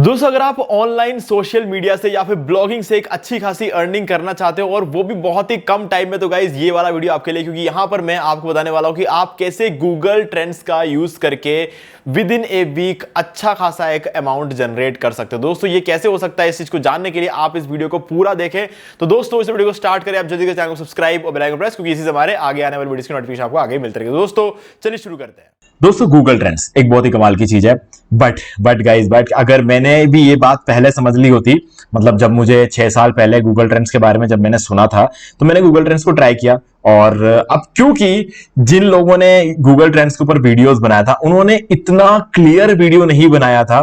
दोस्तों अगर आप ऑनलाइन सोशल मीडिया से या फिर ब्लॉगिंग से एक अच्छी खासी अर्निंग करना चाहते हो और वो भी बहुत ही कम टाइम में, तो गाइज ये वाला वीडियो आपके लिए, क्योंकि यहां पर मैं आपको बताने वाला हूं कि आप कैसे गूगल ट्रेंड्स का यूज करके विद इन ए वीक अच्छा खासा एक अमाउंट जनरेट कर सकते हो। दोस्तों ये कैसे हो सकता है, इस चीज को जानने के लिए आप इस वीडियो को पूरा देखें। तो दोस्तों इस वीडियो को स्टार्ट करें, आप जल्दी से चैनल को सब्सक्राइब और बेल आइकन प्रेस, क्योंकि इसी से हमारे आगे आने वाली वीडियोस की नोटिफिकेशन आपको आगे मिलते रहेगी। दोस्तों चलिए शुरू करते हैं। दोस्तों गूगल ट्रेंड्स एक बहुत ही कमाल की चीज है। बट अगर मैंने भी ये बात पहले समझ ली होती, मतलब जब मुझे 6 साल पहले गूगल ट्रेंड्स के बारे में जब मैंने सुना था, तो मैंने गूगल ट्रेंड्स को ट्राई किया। और अब क्योंकि जिन लोगों ने गूगल ट्रेंड्स के ऊपर वीडियोस बनाया था, उन्होंने इतना क्लियर वीडियो नहीं बनाया था।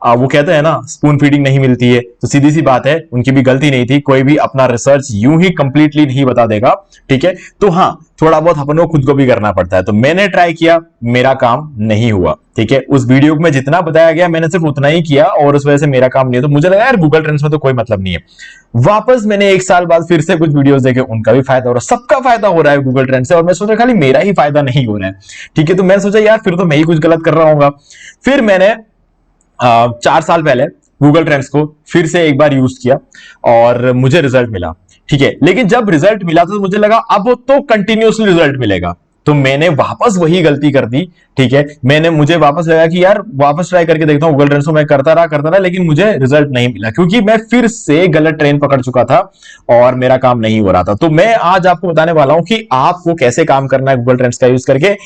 वो कहते हैं ना, स्पून फीडिंग नहीं मिलती है, तो सीधी सी बात है, उनकी भी गलती नहीं थी। कोई भी अपना रिसर्च यूं ही कंप्लीटली नहीं बता देगा, ठीक है। तो हाँ, थोड़ा बहुत अपन को खुद को भी करना पड़ता है। तो मैंने ट्राई किया, मेरा काम नहीं हुआ, ठीक है। उस वीडियो में जितना बताया गया मैंने सिर्फ उतना ही किया और उस वजह से मेरा काम नहीं है। तो मुझे लगा यार गूगल ट्रेंड्स में तो कोई मतलब नहीं है। वापस मैंने 1 साल बाद फिर से कुछ वीडियोस देखे, उनका भी फायदा हो रहा है, सबका फायदा हो रहा है गूगल ट्रेंड से, और मैं सोचा खाली मेरा ही फायदा नहीं हो रहा है, ठीक है। तो मैं सोचा यार फिर तो मैं ही कुछ गलत कर रहा हूँ। फिर मैंने 4 साल पहले गूगल ट्रेंड्स को फिर से एक बार यूज किया और मुझे रिजल्ट मिला, ठीक है। लेकिन जब रिजल्ट मिला तो मुझे लगा अब तो कंटिन्यूसली रिजल्ट मिलेगा, तो मैंने वापस वही गलती कर दी, ठीक है। मुझे वापस लगा कि यार वापस ट्राई करके देखता हूं गूगल ट्रेंड्स को। मैं करता रहा, लेकिन मुझे रिजल्ट नहीं मिला, क्योंकि मैं फिर से गलत ट्रेन पकड़ चुका था और मेरा काम नहीं हो रहा था। तो मैं आज आपको बताने वाला हूं कि आपको कैसे काम करना है गूगल ट्रेंड्स का यूज करके।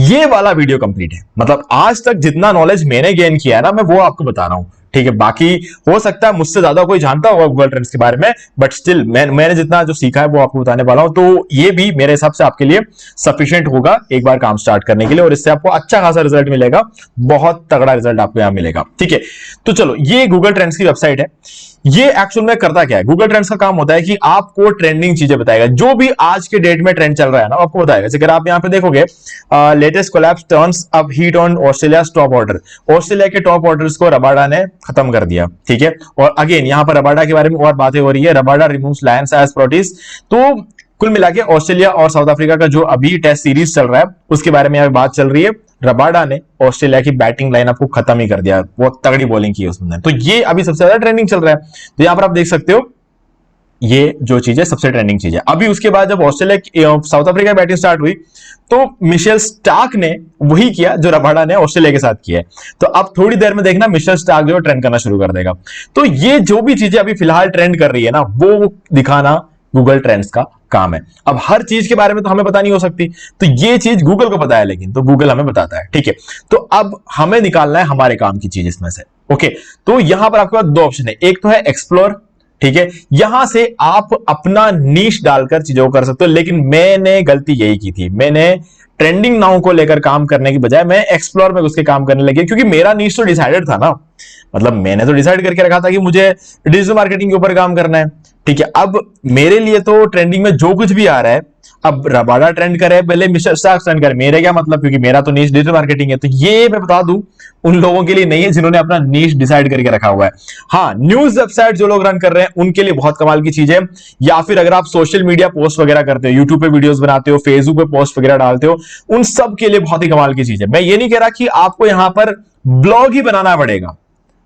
ये वाला वीडियो कंप्लीट है, मतलब आज तक जितना नॉलेज मैंने गेन किया है ना, मैं वो आपको बता रहा हूं, ठीक है। बाकी हो सकता है मुझसे ज्यादा कोई जानता होगा गूगल ट्रेंड्स के बारे में, बट स्टिल मैंने जितना जो सीखा है वो आपको बताने वाला हूं। तो ये भी मेरे हिसाब से आपके लिए सफिशिएंट होगा एक बार काम स्टार्ट करने के लिए, और इससे आपको अच्छा खासा रिजल्ट मिलेगा, बहुत तगड़ा रिजल्ट आपको यहां मिलेगा, ठीक है। तो चलो, ये गूगल ट्रेंड्स की वेबसाइट है। ये एक्चुअल में करता क्या है, गूगल ट्रेंड्स का काम होता है कि आपको ट्रेंडिंग चीजें बताएगा, जो भी आज के डेट में ट्रेंड चल रहा है ना, आपको बताएगा। अगर आप यहां पे देखोगे, latest collapse turns up heat on Australia top order. Australia के टॉप ऑर्डर्स को रबाडा ने खत्म कर दिया, ठीक है। और अगेन यहां पर रबाडा के बारे में और बातें हो रही है। Rabada removes Lions as Proteas. तो कुल मिला के ऑस्ट्रेलिया और साउथ अफ्रीका का जो अभी टेस्ट सीरीज चल रहा है उसके बारे में यहां बात चल रही है। रबाडा ने ऑस्ट्रेलिया की बैटिंग लाइनअप को खत्म ही कर दिया, बहुत तगड़ी बॉलिंग की उसने। तो ये अभी सबसे ज्यादा ट्रेंडिंग चल रहा है। तो यहां पर आप देख सकते हो, ये जो चीज है सबसे ट्रेंडिंग चीज है। अभी उसके बाद जब Australia south Africa batting start हुई, तो मिशेल स्टार्क ने वही किया जो रबाडा ने ऑस्ट्रेलिया के साथ किया है। तो अब थोड़ी देर में देखना मिशेल स्टार्क जो ट्रेंड करना शुरू कर देगा। तो ये जो भी चीजें अभी फिलहाल ट्रेंड कर रही है ना, वो दिखाना गूगल ट्रेंड्स का काम है। अब हर चीज के बारे में तो हमें पता नहीं हो सकती, तो ये चीज गूगल को पता है, लेकिन तो गूगल हमें बताता है, ठीक है। तो अब हमें निकालना है हमारे काम की चीज इसमें से, ओके। तो यहां पर आपके पास 2 ऑप्शन है, एक तो है एक्सप्लोर, ठीक है। यहां से आप अपना नीश डालकर चीजों को कर सकते हो, लेकिन मैंने गलती यही की थी। मैंने ट्रेंडिंग नाउ को लेकर काम करने की बजाय मैं एक्सप्लोर में उसके काम करने लगे, क्योंकि मेरा नीश तो डिसाइडेड था ना। मतलब मैंने तो डिसाइड करके रखा था कि मुझे डिजिटल मार्केटिंग के ऊपर काम करना है, ठीक है। अब मेरे लिए तो ट्रेंडिंग में जो कुछ भी आ रहा है, अब रबाडा ट्रेंड करे, पहले मिस्टर स्टार्क ट्रेंड करे, मेरे क्या मतलब, क्योंकि मेरा तो नीश डिजिटल मार्केटिंग है। तो ये मैं बता दूं उन लोगों के लिए नहीं है जिन्होंने अपना नीश डिसाइड करके रखा हुआ है। हाँ, न्यूज वेबसाइट जो लोग रन कर रहे हैं उनके लिए बहुत कमाल की चीज है। या फिर अगर आप सोशल मीडिया पोस्ट वगैरह करते हो, यूट्यूब पे वीडियोस बनाते हो, फेसबुक पे पोस्ट वगैरह डालते हो, उन सब के लिए बहुत ही कमाल की चीज है। मैं ये नहीं कह रहा कि आपको यहां पर ब्लॉग ही बनाना पड़ेगा,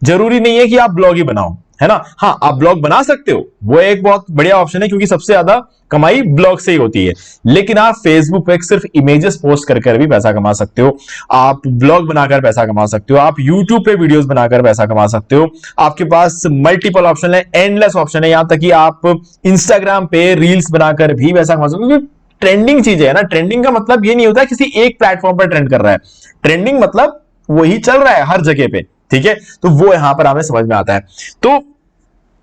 जरूरी नहीं है कि आप ब्लॉग ही बनाओ, है ना। हाँ, आप ब्लॉग बना सकते हो, वो एक बहुत बढ़िया ऑप्शन है, क्योंकि सबसे ज्यादा कमाई ब्लॉग से ही होती है। लेकिन आप फेसबुक पे सिर्फ इमेजेस पोस्ट कर भी पैसा कमा सकते हो, आप ब्लॉग बनाकर पैसा कमा सकते हो, आप यूट्यूब पे वीडियोस बनाकर पैसा कमा सकते हो। आपके पास मल्टीपल ऑप्शन है, एंडलेस ऑप्शन है, यहां तक कि आप इंस्टाग्राम पे रील्स बनाकर भी पैसा कमा सकते हो। ट्रेंडिंग चीज है ना, ट्रेंडिंग का मतलब ये नहीं होता किसी एक प्लेटफॉर्म पर ट्रेंड कर रहा है। ट्रेंडिंग मतलब वही चल रहा है हर जगह पे, ठीक है। तो वो यहां पर हमें समझ में आता है। तो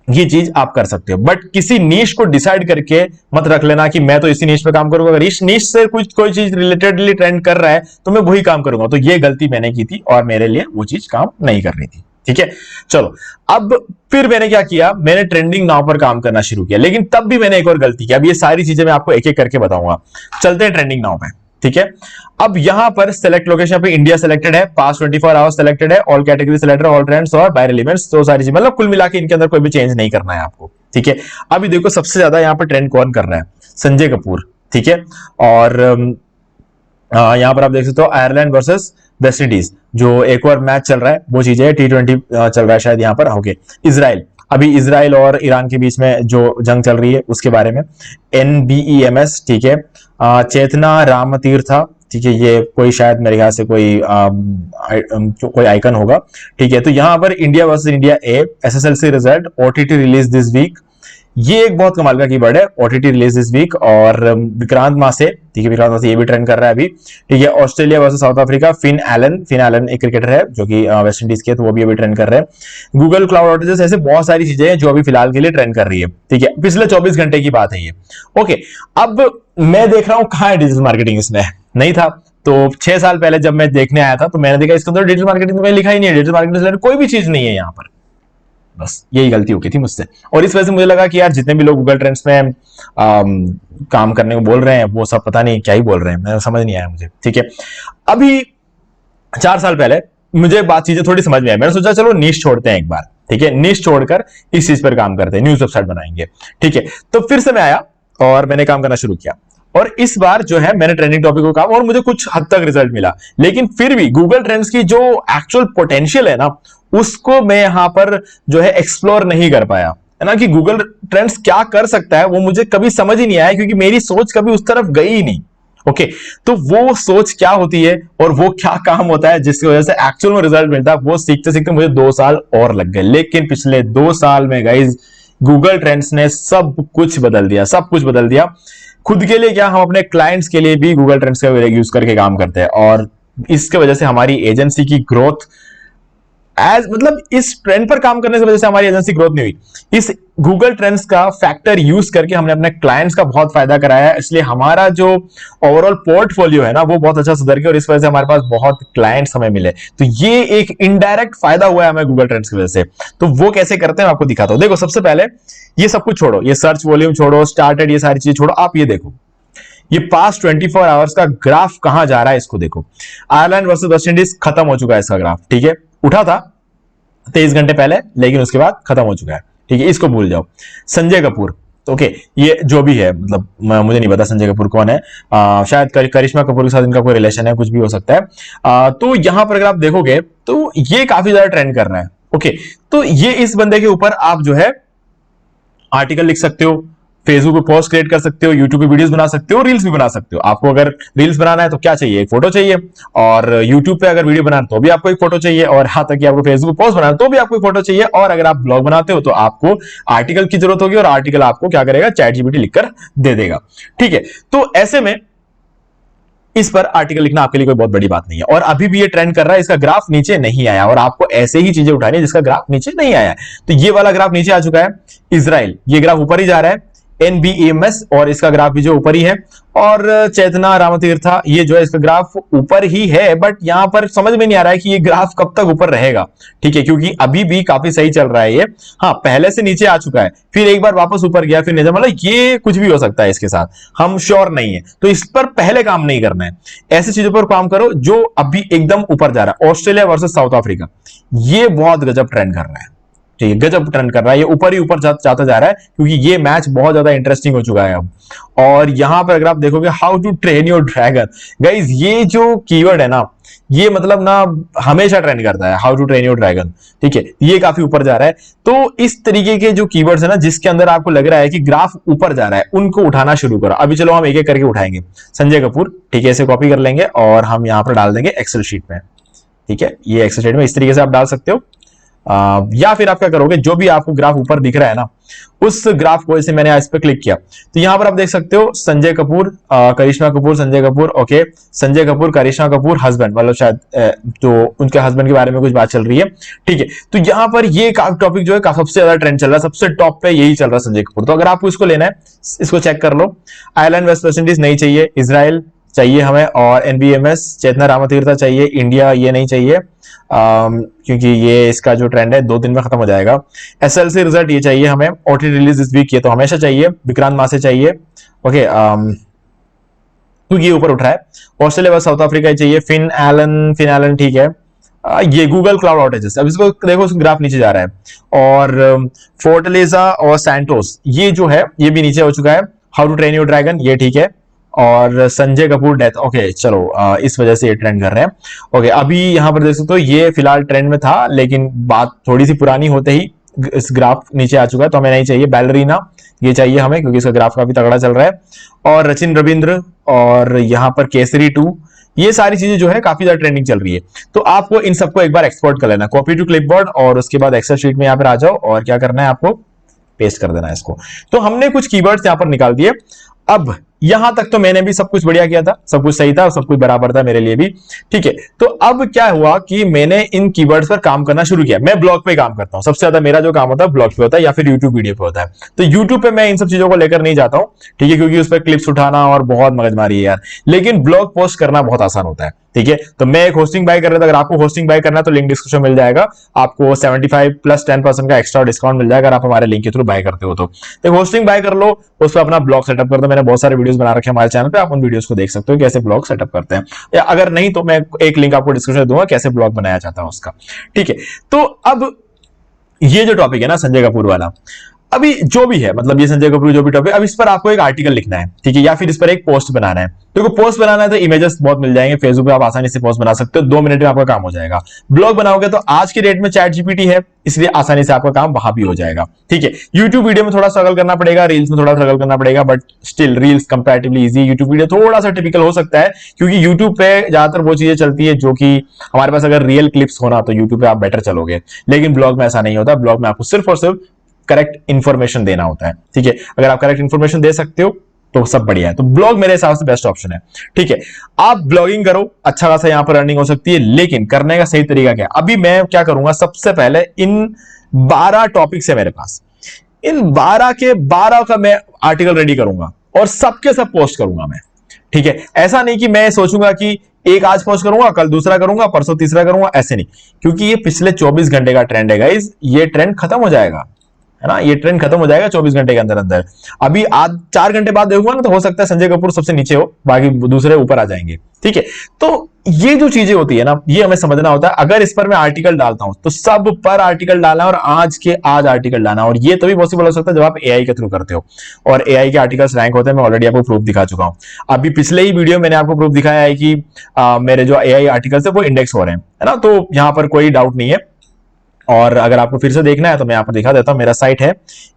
ये चीज आप कर सकते हो, बट किसी नीश को डिसाइड करके मत रख लेना कि मैं तो इसी नीश पे काम करूंगा। अगर इस नीश से कुछ कोई चीज रिलेटेडली ट्रेंड कर रहा है तो मैं वही काम करूंगा। तो ये गलती मैंने की थी और मेरे लिए वो चीज काम नहीं कर रही थी, ठीक है। चलो, अब फिर मैंने क्या किया, मैंने ट्रेंडिंग नाउ पर काम करना शुरू किया, लेकिन तब भी मैंने एक और गलती की। अब ये सारी चीजें मैं आपको एक एक करके बताऊंगा। चलते हैं ट्रेंडिंग नाउ पे, ठीक है। अब यहां पर सेलेक्ट लोकेशन पे इंडिया सेलेक्टेड है, पास 24 आवर्स सेलेक्टेड है, all category selected, all trends और वायरल इवेंट्स, तो सारी चीज, मतलब कुल मिला के इनके अंदर कोई भी चेंज नहीं करना है आपको, ठीक है। अभी देखो सबसे ज्यादा यहां पर ट्रेंड कौन कर रहा है, संजय कपूर, ठीक है। और यहाँ पर आप देख सकते हो आयरलैंड वर्सेस वेस्ट इंडीज, जो एक और मैच चल रहा है, वो चीजें T20 चल रहा है शायद यहाँ पर। ओके, इजराइल, अभी इजराइल और ईरान के बीच में जो जंग चल रही है उसके बारे में। NBEMS, ठीक है। चेतना रामतीर्था, ठीक है, ये कोई शायद मेरे ख्याल से कोई आइकन होगा, ठीक है। तो यहाँ पर India versus India A, SSLC result, OTT release this week, ये एक बहुत कमाल का कीवर्ड है, OTT रिलीज दिस वीक। और विक्रांत मासे, ठीक है, विक्रांत मासे ये भी ट्रेंड कर रहा है अभी, ठीक है। Australia versus south Africa, Finn Allen एक क्रिकेटर है जो कि वेस्ट इंडीज के, तो वो भी अभी ट्रेंड कर रहे हैं। गूगल क्लाउड आउटेजेस, ऐसे बहुत सारी चीजें हैं जो अभी फिलहाल के लिए ट्रेंड कर रही है, ठीक है। पिछले 24 घंटे की बात है ये। ओके, अब मैं देख रहा हूं कहां है डिजिटल मार्केटिंग, इसमें नहीं था। तो 6 साल पहले जब मैं देखने आया था तो मैंने देखा इसके अंदर डिजिटल मार्केटिंग में लिखा ही नहीं है, डिजिटल मार्केटिंग से कोई भी चीज नहीं है यहाँ पर। बस यही गलती हो गई थी मुझसे, और इस वजह से मुझे लगा कि यार जितने भी लोग गूगल ट्रेंड्स में काम करने को बोल रहे हैं वो सब पता नहीं क्या ही बोल रहे हैं, मैं समझ नहीं आया मुझे, ठीक है। अभी 4 साल पहले मुझे बात चीजें थोड़ी समझ में आई, मैंने सोचा चलो नीश छोड़ते हैं एक बार, ठीक है, नीश छोड़कर इस चीज पर काम करते हैं, न्यूज वेबसाइट बनाएंगे, ठीक है। तो फिर से मैं आया और मैंने काम करना शुरू किया, और इस बार जो है मैंने ट्रेंडिंग टॉपिक को काम, और मुझे कुछ हद तक रिजल्ट मिला। लेकिन फिर भी गूगल ट्रेंड्स की जो एक्चुअल पोटेंशियल है ना, उसको मैं यहां पर जो है एक्सप्लोर नहीं कर पाया, है ना, कि गूगल ट्रेंड्स क्या कर सकता है वो मुझे कभी समझ ही नहीं आया, क्योंकि मेरी सोच कभी उस तरफ गई ही नहीं। ओके, तो वो सोच क्या होती है और वो क्या काम होता है जिसकी वजह से एक्चुअल में रिजल्ट मिलता है, वो सीखते सीखते मुझे 2 साल और लग गए। लेकिन पिछले 2 साल में गाइज गूगल ट्रेंड्स ने सब कुछ बदल दिया, सब कुछ बदल दिया। खुद के लिए क्या, हम अपने क्लाइंट्स के लिए भी गूगल ट्रेंड्स का यूज करके काम करते हैं, और इसके वजह से हमारी एजेंसी की ग्रोथ, मतलब इस ट्रेंड पर काम करने की वजह से हमारी एजेंसी ग्रोथ नहीं हुई, इस गूगल ट्रेंड्स का फैक्टर यूज करके हमने अपने क्लाइंट्स का बहुत फायदा कराया है। इसलिए हमारा जो ओवरऑल पोर्टफोलियो है ना, वो बहुत अच्छा सुधर गया, और इस वजह से हमारे पास बहुत क्लाइंट्स हमें मिले। तो ये एक इनडायरेक्ट फायदा हुआ है हमें गूगल ट्रेंड्स की वजह से। तो वो कैसे करते हैं मैं आपको दिखाता हूं। देखो, सबसे पहले ये सब कुछ छोड़ो, ये सर्च वॉल्यूम छोड़ो, स्टार्टेड, ये सारी चीजें छोड़ो, आप ये देखो, ये पास्ट 24 आवर्स का ग्राफ कहां जा रहा है, इसको देखो। आयरलैंड वर्सेस वेस्ट इंडीज खत्म हो चुका है इसका ग्राफ, ठीक है, उठा था 23 घंटे पहले, लेकिन उसके बाद खत्म हो चुका है, ठीक है, इसको भूल जाओ। संजय कपूर, ओके, ये जो भी है, मतलब मुझे नहीं पता संजय कपूर कौन है, शायद करिश्मा कपूर के साथ इनका कोई रिलेशन है, कुछ भी हो सकता है। तो यहां पर अगर आप देखोगे तो ये काफी ज्यादा ट्रेंड कर रहा है। ओके, तो ये इस बंदे के ऊपर आप जो है आर्टिकल लिख सकते हो, फेसबुक पे पोस्ट क्रिएट कर सकते हो, यूट्यूब पे वीडियोस बना सकते हो, रील्स भी बना सकते हो। आपको अगर रील्स बनाना है तो क्या चाहिए, एक फोटो चाहिए, और यूट्यूब पे अगर वीडियो बनाना तो भी आपको एक फोटो चाहिए, और यहां तक कि आपको फेसबुक पोस्ट बनाना तो भी आपको एक फोटो चाहिए, और अगर आप ब्लॉग बनाते हो तो आपको आर्टिकल की जरूरत होगी, और आर्टिकल आपको क्या करेगा, ChatGPT लिखकर दे देगा, ठीक है। तो ऐसे में इस पर आर्टिकल लिखना आपके लिए कोई बहुत बड़ी बात नहीं है, और अभी भी ये ट्रेंड कर रहा है, इसका ग्राफ नीचे नहीं आया, और आपको ऐसे ही चीजें उठानी है जिसका ग्राफ नीचे नहीं आया है। तो ये वाला ग्राफ नीचे आ चुका है, इजराइल, ये ग्राफ ऊपर ही जा रहा है, NBEMS, और इसका ग्राफ भी जो ऊपर ही है, और चेतना रामतीर्था, ये जो है इसका ग्राफ ऊपर ही है, बट यहां पर समझ में नहीं आ रहा है कि ये ग्राफ कब तक ऊपर रहेगा, ठीक है, क्योंकि अभी भी काफी सही चल रहा है ये। हाँ, पहले से नीचे आ चुका है, फिर एक बार वापस ऊपर गया, फिर नीचे, मतलब ये कुछ भी हो सकता है इसके साथ, हम श्योर नहीं है। तो इस पर पहले काम नहीं करना है, ऐसी चीजों पर काम करो जो अभी एकदम ऊपर जा रहा है। ऑस्ट्रेलिया वर्सेस साउथ अफ्रीका, ये बहुत गजब ट्रेंड कर रहा है, ठीक है, गजब ट्रेंड कर रहा है, ये ऊपर ही ऊपर जाता जा रहा है, क्योंकि ये मैच बहुत ज्यादा इंटरेस्टिंग हो चुका है अब। और यहां पर अगर आप देखोगे, how to train your dragon, guys ये जो कीवर्ड है ना, ये मतलब ना हमेशा ट्रेंड करता है, how to train your dragon, ठीक है, ये काफी ऊपर जा रहा है। तो इस तरीके के जो कीवर्ड्स है ना, जिसके अंदर आपको लग रहा है कि ग्राफ ऊपर जा रहा है, उनको उठाना शुरू करो। अभी चलो हम एक एक करके उठाएंगे। संजय कपूर, ठीक है, इसे कॉपी कर लेंगे और हम यहां पर डाल देंगे एक्सेल शीट में, ठीक है, ये एक्सेल शीट में इस तरीके से आप डाल सकते हो। या फिर आप क्या करोगे, जो भी आपको ग्राफ ऊपर दिख रहा है ना, उस ग्राफ को, जैसे मैंने इस पर क्लिक किया तो यहां पर आप देख सकते हो संजय कपूर, करिश्मा कपूर, संजय कपूर, ओके, संजय कपूर, करिश्मा कपूर हस्बैंड, मतलब शायद तो उनके हस्बैंड के बारे में कुछ बात चल रही है, ठीक है। तो यहां पर ये टॉपिक जो है सबसे ज्यादा ट्रेंड चल रहा है, सबसे टॉप पे यही चल रहा है, संजय कपूर। तो अगर आपको इसको लेना है, इसको चेक कर लो। आयरलैंड वेस्ट इंडीज नहीं चाहिए, इजराइल चाहिए हमें, और NBEMS चेतना रामतीर्था चाहिए, इंडिया ये नहीं चाहिए, क्योंकि ये इसका जो ट्रेंड है 2 दिन में खत्म हो जाएगा। SLC रिजल्ट ये चाहिए हमें, OTT रिलीज इस वीक, ये तो हमेशा चाहिए। विक्रांत मासे चाहिए, ओके, क्योंकि ये ऊपर उठ रहा है। ऑस्ट्रेलिया साउथ अफ्रीका चाहिए, फिन एलन, ठीक है। ये गूगल क्लाउड आउटेजेस, अब इसको देखो, ग्राफ नीचे जा रहा है। और फोर्टलेजा और सैंटोस, ये जो है ये भी नीचे हो चुका है। How to train your dragon, ये ठीक है। और संजय कपूर डेथ, ओके चलो इस वजह से ये ट्रेंड कर रहे हैं। ओके, अभी यहां पर देख सकते हो ये फिलहाल ट्रेंड में था, लेकिन बात थोड़ी सी पुरानी होते ही इस ग्राफ नीचे आ चुका है, तो हमें नहीं चाहिए। बैलरीना ये चाहिए हमें, क्योंकि इसका ग्राफ काफी तगड़ा चल रहा है। और रचिन रविंद्र, और यहाँ पर केसरी 2, ये सारी चीजें जो है काफी ज्यादा ट्रेंडिंग चल रही है। तो आपको इन सबको एक बार एक्सपोर्ट कर लेना, कॉपी टू क्लिपबोर्ड, और उसके बाद एक्सेल शीट में यहाँ पर आ जाओ, और क्या करना है आपको, पेस्ट कर देना है इसको। तो हमने कुछ कीवर्ड्स यहाँ पर निकाल दिए। अब यहां तक तो मैंने भी सब कुछ बढ़िया किया था, सब कुछ सही था, सब कुछ बराबर था मेरे लिए भी, ठीक है। तो अब क्या हुआ कि मैंने इन कीवर्ड्स पर काम करना शुरू किया। मैं ब्लॉग पे काम करता हूं, सबसे ज्यादा मेरा जो काम होता है ब्लॉग पे होता है, या फिर यूट्यूब वीडियो पे होता है। तो यूट्यूब पे मैं इन सब चीजों को लेकर नहीं जाता हूं, ठीक है, क्योंकि उस पर क्लिप्स उठाना और बहुत मगजमारी है यार। लेकिन ब्लॉग पोस्ट करना बहुत आसान होता है, ठीक है। तो मैं एक होस्टिंग बाय कर रहा था, अगर आपको होस्टिंग बाय करना है तो लिंक डिस्क्रिप्शन मिल जाएगा, आपको 75 प्लस 10% का एक्स्ट्रा डिस्काउंट मिल जाएगा अगर आप हमारे लिंक के थ्रू बाय करते हो। तो होस्टिंग बाय कर लो, उस पर अपना ब्लॉग सेटअप कर दो। मैंने बहुत सारे वीडियोस बना रखे हैं हमारे चैनल पे, आप उन वीडियोस को देख सकते हो कैसे ब्लॉग सेटअप करते हैं, या अगर नहीं तो मैं एक लिंक आपको डिस्क्रिप्शन दूंगा कैसे ब्लॉग बनाया जाता है उसका, ठीक है। तो अब ये जो टॉपिक है ना संजय कपूर वाला, अभी जो भी है, मतलब ये संजय कपूर जो भी टॉपिक, अब इस पर आपको एक आर्टिकल लिखना है, ठीक है, या फिर इस पर एक पोस्ट बनाना है। देखो पोस्ट बनाना है तो इमेजेस बहुत मिल जाएंगे, फेसबुक पे आप आसानी से पोस्ट बना सकते हो, 2 मिनट में आपका काम हो जाएगा। ब्लॉग बनाओगे तो आज की डेट में चैट जीपीटी है, इसलिए आसानी से आपका काम वहां भी हो जाएगा, ठीक है। यूट्यूब वीडियो में थोड़ा स्ट्रगल करना पड़ेगा, रील्स में थोड़ा स्ट्रगल करना पड़ेगा, but still reels comparatively easy, YouTube video थोड़ा सा टिपिकल हो सकता है, क्योंकि यूट्यूब पे ज्यादातर वो चीजें चलती है जो कि हमारे पास अगर रियल क्लिप्स होना तो यूट्यूब पे आप बेटर चलोगे, लेकिन ब्लॉग में ऐसा नहीं होता। ब्लॉग में आपको सिर्फ और सिर्फ करेक्ट इंफॉर्मेशन देना होता है, ठीक है। अगर आप करेक्ट इंफॉर्मेशन दे सकते हो तो सब बढ़िया है। तो ब्लॉग मेरे हिसाब से बेस्ट ऑप्शन है, ठीक है। आप ब्लॉगिंग करो, अच्छा खासा यहां पर अर्निंग हो सकती है, लेकिन करने का सही तरीका क्या है, अभी मैं क्या करूंगा, सबसे पहले इन 12 टॉपिक्स है मेरे पास, इन 12 के 12 का मैं आर्टिकल रेडी करूंगा और सबके सब पोस्ट करूंगा मैं, ठीक है। ऐसा नहीं कि मैं सोचूंगा कि एक आज पोस्ट करूंगा, कल दूसरा करूंगा, परसों तीसरा करूंगा, ऐसे नहीं, क्योंकि ये पिछले 24 घंटे का ट्रेंड है गाइस, ये ट्रेंड खत्म हो जाएगा, है ना, ये ट्रेंड खत्म हो जाएगा 24 घंटे के अंदर अंदर। अभी आज 4 घंटे बाद देखूंगा ना, तो हो सकता है संजय कपूर सबसे नीचे हो, बाकी दूसरे ऊपर आ जाएंगे, ठीक है। तो ये जो चीजें होती है ना, ये हमें समझना होता है। अगर इस पर मैं आर्टिकल डालता हूं तो सब पर आर्टिकल डालना और आज के आज आर्टिकल डालना, और ये तभी पॉसिबल हो सकता है जब आप एआई के थ्रू करते हो, और एआई के आर्टिकल्स रैंक होते हैं। मैं ऑलरेडी आपको प्रूफ दिखा चुका हूं, अभी पिछले ही वीडियो मैंने आपको प्रूफ दिखाया है कि मेरे जो एआई आर्टिकल्स है वो इंडेक्स हो रहे हैं, है ना। तो यहां पर कोई डाउट नहीं है। और अगर आपको फिर से देखना है तो मैं यहाँ पर दिखा देता हूं, मेरा साइट है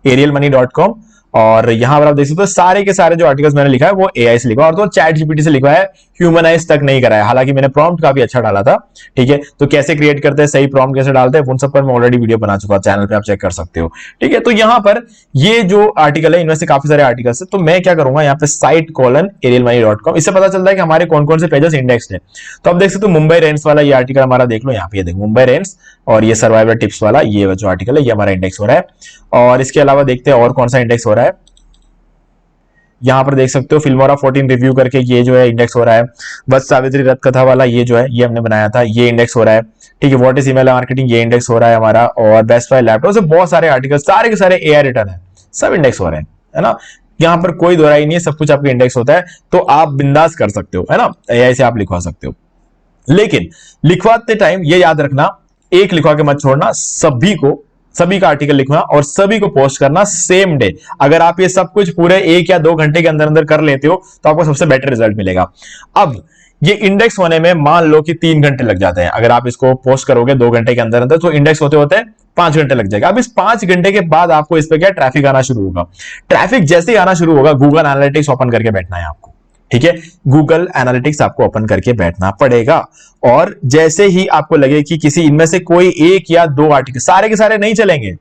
arielmoney.com, और यहां पर आप देख सकते हो सारे के सारे जो आर्टिकल्स मैंने लिखा है वो एआई से लिखा है, और तो चैट जीपीटी से लिखा है, ह्यूमनाइज तक नहीं करा है। हालांकि मैंने प्रॉम्प्ट काफी अच्छा डाला था, ठीक है। तो कैसे क्रिएट करते हैं, सही प्रॉम्प्ट कैसे डालते हैं, उन सब पर मैं ऑलरेडी वीडियो बना चुका हूं, चैनल पे आप चेक कर सकते हो, ठीक है। तो यहां पर ये जो आर्टिकल है, इनमें से काफी सारे आर्टिकल्स है, तो मैं क्या करूंगा, यहाँ पे site:arielmoney.com, इससे पता चलता है कि हमारे कौन कौन से पेजेस इंडेक्स है। तो आप देख सकते हो मुंबई रेंट्स वाला ये आर्टिकल हमारा देख लो, यहाँ पे देखो मुंबई रेंट्स, और ये सर्वाइवल टिप्स वाला ये जो आर्टिकल है ये हमारा इंडेक्स हो रहा है। और इसके अलावा देखते हैं और कौन सा इंडेक्स हो रहा है, यहां पर देख सकते हो फिल्मोरा 14 रिव्यू करके ये जो है इंडेक्स हो रहा है। बस सावित्री रथ कथा वाला ये जो है ये हमने बनाया था, ये इंडेक्स हो रहा है, ठीक है। व्हाट इज ईमेल मार्केटिंग ये इंडेक्स हो रहा है हमारा, और बेस्ट बाय लैपटॉप से बहुत सारे आर्टिकल, सारे के सारे एआई रिटर्न है, सब इंडेक्स हो रहे हैं, है ना। यहाँ पर कोई दोहराई नहीं है, सब कुछ आपके इंडेक्स होता है, तो आप बिंदास कर सकते हो, है ना, एआई से आप लिखवा सकते हो। लेकिन लिखवाते टाइम ये याद रखना, एक लिखवा के मत छोड़ना, सभी का आर्टिकल लिखना और सभी को पोस्ट करना सेम डे। अगर आप ये सब कुछ पूरे 1 या 2 घंटे के अंदर अंदर कर लेते हो तो आपको सबसे बेटर रिजल्ट मिलेगा। अब ये इंडेक्स होने में मान लो कि 3 घंटे लग जाते हैं, अगर आप इसको पोस्ट करोगे 2 घंटे के अंदर अंदर, तो इंडेक्स होते होते 5 घंटे लग जाएगा। अब इस 5 घंटे के बाद आपको इस पे क्या ट्रैफिक आना शुरू होगा। ट्रैफिक जैसे ही आना शुरू होगा, गूगल एनालिटिक्स ओपन करके बैठना है आपको, ठीक है। गूगल एनालिटिक्स आपको ओपन करके बैठना पड़ेगा, और जैसे ही आपको लगे कि किसी इनमें से कोई 1 या 2 आर्टिकल, सारे के सारे नहीं चलेंगे,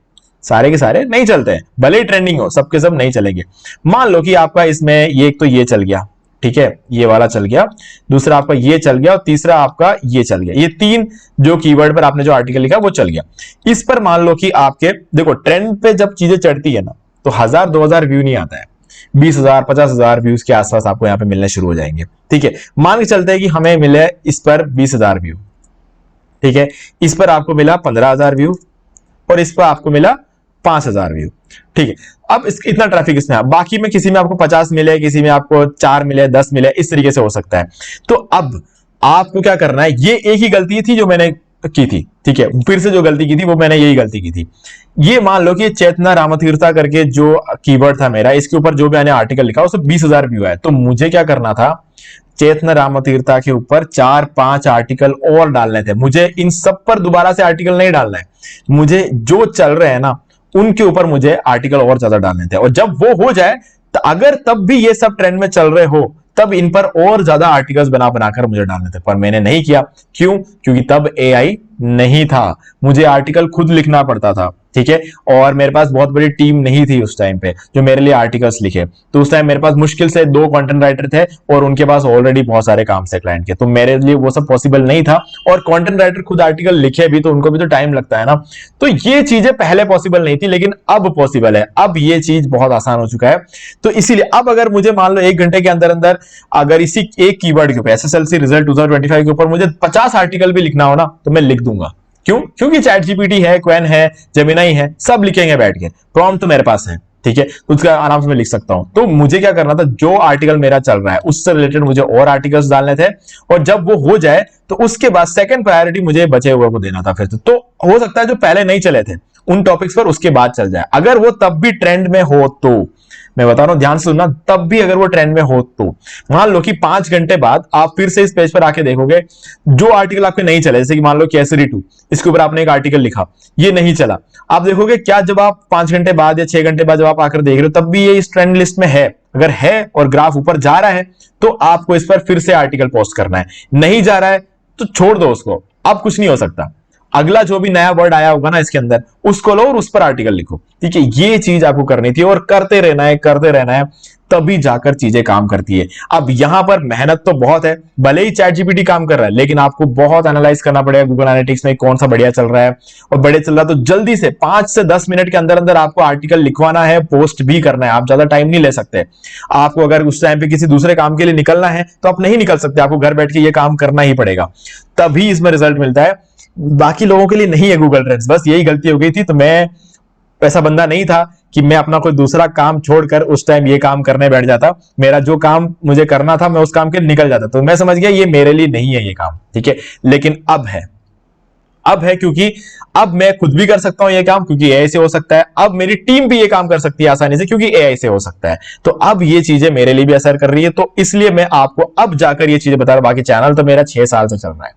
सारे के सारे नहीं चलते हैं, भले ही ट्रेंडिंग हो, सबके सब नहीं चलेंगे। मान लो कि आपका इसमें ये एक तो ये चल गया, ठीक है, ये वाला चल गया, दूसरा आपका ये चल गया, और तीसरा आपका ये चल गया, ये 3 जो कीवर्ड पर आपने जो आर्टिकल लिखा वो चल गया। इस पर मान लो कि आपके देखो ट्रेंड पे जब चीजें चढ़ती है ना, तो 1000-2000 व्यू नहीं आता है, 20,000 50,000 व्यूज के आसपास आपको यहाँ पे मिलने शुरू हो जाएंगे, ठीक है। मान के चलते हैं कि हमें मिले इस पर 20,000 व्यू, ठीक है, इस पर आपको मिला 15,000 व्यू, और इस पर आपको मिला 5,000 व्यू, ठीक है। अब इतना ट्रैफिक इसमें, बाकी में किसी में आपको 50 मिले, किसी में आपको 4 मिले, 10 मिले, इस तरीके से हो सकता है। तो अब आपको क्या करना है, ये एक ही गलती थी जो मैंने की थी, ठीक है, फिर से जो गलती की थी वो मैंने यही गलती की थी। ये मान लो कि चेतना रामतीर्था करके जो कीवर्ड था मेरा, इसके ऊपर जो भी मैंने आर्टिकल लिखा उसमें 20,000 व्यू है। तो मुझे क्या करना था, चेतना रामतीर्था के ऊपर 4-5 आर्टिकल और डालने थे। मुझे इन सब पर दोबारा से आर्टिकल नहीं डालना है, मुझे जो चल रहे हैं ना उनके ऊपर मुझे आर्टिकल और ज्यादा डालने थे। और जब वो हो जाए तो अगर तब भी ये सब ट्रेंड में चल रहे हो तब इन पर और ज्यादा आर्टिकल्स बना बनाकर मुझे डालने थे, पर मैंने नहीं किया। क्यों? क्योंकि तब एआई नहीं था, मुझे आर्टिकल खुद लिखना पड़ता था, ठीक है। और मेरे पास बहुत बड़ी टीम नहीं थी उस टाइम पे जो मेरे लिए आर्टिकल्स लिखे। तो उस टाइम मेरे पास मुश्किल से 2 कंटेंट राइटर थे और उनके पास ऑलरेडी बहुत सारे काम से क्लाइंट के, तो मेरे लिए वो सब पॉसिबल नहीं था। और कंटेंट राइटर खुद आर्टिकल लिखे भी तो उनको भी तो टाइम लगता है ना। तो ये चीजें पहले पॉसिबल नहीं थी, लेकिन अब पॉसिबल है। अब ये चीज बहुत आसान हो चुका है। तो इसीलिए अब अगर मुझे मान लो 1 घंटे के अंदर अंदर अगर इसी एक कीवर्ड के ऊपर एसएसएलसी रिजल्ट 2025 के ऊपर मुझे 50 आर्टिकल भी लिखना हो ना तो मैं लिख दूंगा। क्यों? क्योंकि चैट जीपीटी है, क्वेन है, जेमिनाई है, सब लिखेंगे बैठ के। प्रॉम्प्ट तो मेरे पास है, ठीक है, तो उसका आराम से मैं लिख सकता हूं। तो मुझे क्या करना था, जो आर्टिकल मेरा चल रहा है उससे रिलेटेड मुझे और आर्टिकल्स डालने थे, और जब वो हो जाए तो उसके बाद सेकंड प्रायोरिटी मुझे बचे हुए को देना था फिर से। तो हो सकता है जो पहले नहीं चले थे उन टॉपिक्स पर उसके बाद चल जाए। अगर वो तब भी ट्रेंड में हो तो मैं बता रहा हूं, ध्यान से सुनना, तब भी अगर वो ट्रेंड में हो तो मान लो कि 5 घंटे बाद आप फिर से इस पेज पर आके देखोगे जो आर्टिकल आपके नहीं चले, जैसे कि मान लो केसरी 2, इसके ऊपर आपने एक आर्टिकल लिखा, ये नहीं चला। आप देखोगे क्या जब आप 5 घंटे बाद या 6 घंटे बाद जब आप आकर देख रहे हो तब भी ये इस ट्रेंड लिस्ट में है। अगर है और ग्राफ ऊपर जा रहा है तो आपको इस पर फिर से आर्टिकल पोस्ट करना है। नहीं जा रहा है तो छोड़ दो उसको, अब कुछ नहीं हो सकता। अगला जो भी नया वर्ड आया होगा ना इसके अंदर उसको लो और उस पर आर्टिकल लिखो, ठीक है। ये चीज आपको करनी थी और करते रहना है, करते रहना है, तभी जाकर चीजें काम करती है। अब यहां पर मेहनत तो बहुत है, भले ही चैट जीपीटी काम कर रहा है लेकिन आपको बहुत एनालाइज करना पड़ेगा गूगल एनालिटिक्स में कौन सा बढ़िया चल रहा है। और बढ़िया चल रहा है तो जल्दी से 5 से 10 मिनट के अंदर अंदर आपको आर्टिकल लिखवाना है, पोस्ट भी करना है। आप ज्यादा टाइम नहीं ले सकते। आपको अगर उस टाइम पे किसी दूसरे काम के लिए निकलना है तो आप नहीं निकल सकते, आपको घर बैठ के ये काम करना ही पड़ेगा, तभी इसमें रिजल्ट मिलता है। बाकी लोगों के लिए नहीं है गूगल ट्रेंड्स, बस यही गलती हो गई थी। तो मैं ऐसा बंदा नहीं था कि मैं अपना कोई दूसरा काम छोड़कर उस टाइम ये काम करने बैठ जाता। मेरा जो काम मुझे करना था मैं उस काम के लिए निकल जाता। तो मैं समझ गया ये मेरे लिए नहीं है ये काम, ठीक है। लेकिन अब है क्योंकि अब मैं खुद भी कर सकता हूं ये काम क्योंकि एआई से हो सकता है। अब मेरी टीम भी ये काम कर सकती है आसानी से क्योंकि एआई से हो सकता है। तो अब ये चीजें मेरे लिए भी असर कर रही है, तो इसलिए मैं आपको अब जाकर ये चीजें बता रहा हूं। बाकी चैनल तो मेरा 6 साल से चल रहा है,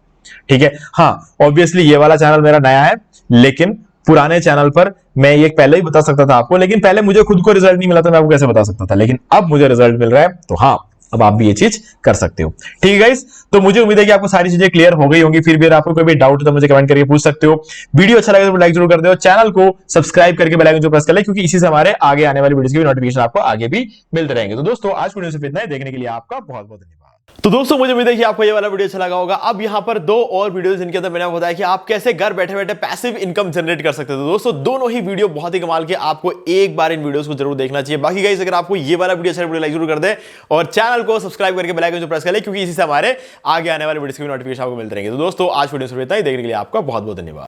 ठीक है। हाँ, ऑब्वियसली ये वाला चैनल मेरा नया है, लेकिन पुराने चैनल पर मैं ये पहले ही बता सकता था आपको, लेकिन पहले मुझे खुद को रिजल्ट नहीं मिला था, मैं आपको कैसे बता सकता था। लेकिन अब मुझे रिजल्ट मिल रहा है, तो हाँ, अब आप भी ये चीज कर सकते हो, ठीक है गाइस। तो मुझे उम्मीद है कि आपको सारी चीजें क्लियर हो गई होंगी। फिर भी अगर आपको कोई भी डाउट है तो मुझे कमेंट करके पूछ सकते हो। वीडियो अच्छा लगे तो लाइक जरूर कर दो, चैनल को सब्सक्राइब करके बेल आइकन जो प्रेस कर ले, क्योंकि इसी से हमारे आगे आने वाली वीडियोस की नोटिफिकेशन आपको आगे भी मिलते रहेंगे। तो दोस्तों आज वीडियो सिर्फ इतना ही, देखने के लिए आपका बहुत बहुत धन्यवाद। तो दोस्तों मुझे उम्मीद है कि आपको ये वाला वीडियो अच्छा लगा होगा। अब यहाँ पर 2 और वीडियोस जिनके अंदर मैंने बताया कि आप कैसे घर बैठे बैठे पैसिव इनकम जनरेट कर सकते हो। तो दोस्तों दोनों ही वीडियो बहुत ही कमाल के, आपको एक बार इन वीडियोस को जरूर देखना चाहिए। बाकी गाइस अगर आपको ये वाला वीडियो अच्छा लगे लाइक जरूर कर दे और चैनल को सब्सक्राइब करके बेल आइकन जो प्रेस कर ले, क्योंकि इसी से हमारे आगे आने वाले वीडियोस की नोटिफिकेशन आपको मिलते रहेंगे। तो दोस्तों आज वीडियो सिर्फ इतना ही, देखने के लिए आपका बहुत बहुत धन्यवाद।